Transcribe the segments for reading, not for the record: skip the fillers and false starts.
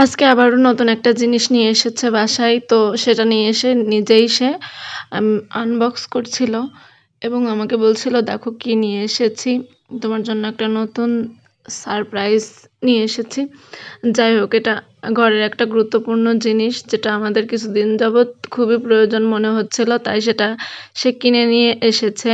আজকে আবারও নতুন একটা জিনিস নিয়ে এসেছে বাসায়। তো সেটা নিয়ে এসে নিজেই সে আনবক্স করছিল এবং আমাকে বলছিল, "দেখো কি নিয়ে এসেছি। তোমার জন্য একটা নতুন সারপ্রাইজ নিয়ে এসেছি।" যাই হোক, এটা ঘরের একটা গুরুত্বপূর্ণ জিনিস যেটা আমাদের কিছুদিন যাবৎ খুবই প্রয়োজন মনে হচ্ছিল, তাই সেটা সে কিনে নিয়ে এসেছে।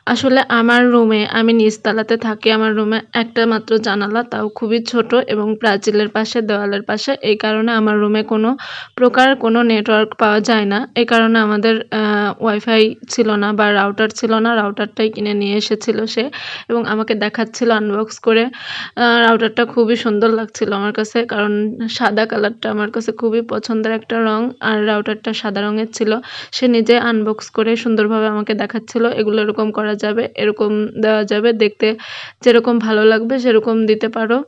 আসলে আমার রুমে, আমি নিচতলাতে থাকি, আমার রুমে একটা মাত্র জানালা, তাও খুবই ছোট এবং প্রাচীলের পাশে, দেওয়ালের পাশে। এই কারণে আমার রুমে কোনো প্রকার কোনো নেটওয়ার্ক পাওয়া যায় না। এই কারণে আমাদের ওয়াইফাই ছিল না বা রাউটার ছিল না। রাউটারটাই কিনে নিয়ে এসেছিল সে এবং আমাকে দেখাচ্ছিল আনবক্স করে। রাউটারটা খুবই সুন্দর লাগছিল আমার কাছে, কারণ সাদা কালারটা আমার কাছে খুবই পছন্দের একটা রং, আর রাউটারটা সাদা রঙের ছিল। সে নিজে আনবক্স করে সুন্দরভাবে আমাকে দেখাচ্ছিল, এগুলো এরকম করা যাবে, এরকম দেওয়া যাবে, দেখতে যেরকম ভালো লাগবে সেরকম দিতে পারো।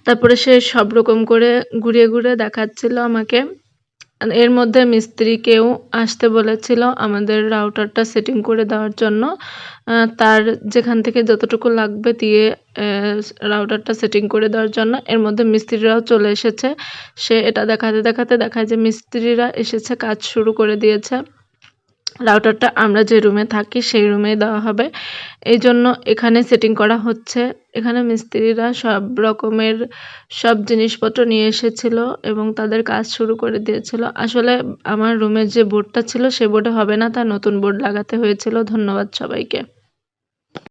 তারপরে সে সব রকম করে ঘুরিয়ে ঘুরিয়ে দেখাচ্ছিল আমাকে। এর মধ্যে মিস্ত্রিকেও আসতে বলেছিল আমাদের রাউটারটা সেটিং করে দেওয়ার জন্য। তার যেখান থেকে যতটুকু লাগবে দিয়ে রাউটারটা সেটিং করে দেওয়ার জন্য। এর মধ্যে মিস্ত্রিরাও চলে এসেছে। সে এটা দেখাতে দেখাতে দেখায় যে মিস্ত্রিরা এসেছে, কাজ শুরু করে দিয়েছে। রাউটারটা আমরা যে রুমে থাকি সেই রুমেই দেওয়া হবে। এইজন্য এখানে সেটিং করা হচ্ছে। এখানে মিস্ত্রিরা সব রকমের সব জিনিসপত্র নিয়ে এসেছিল এবং তাদের কাজ শুরু করে দিয়েছিল। আসলে আমার রুমের যে বোর্ডটা ছিল সে বোর্ডে হবে না, তাই নতুন বোর্ড লাগাতে হয়েছিল। ধন্যবাদ সবাইকে।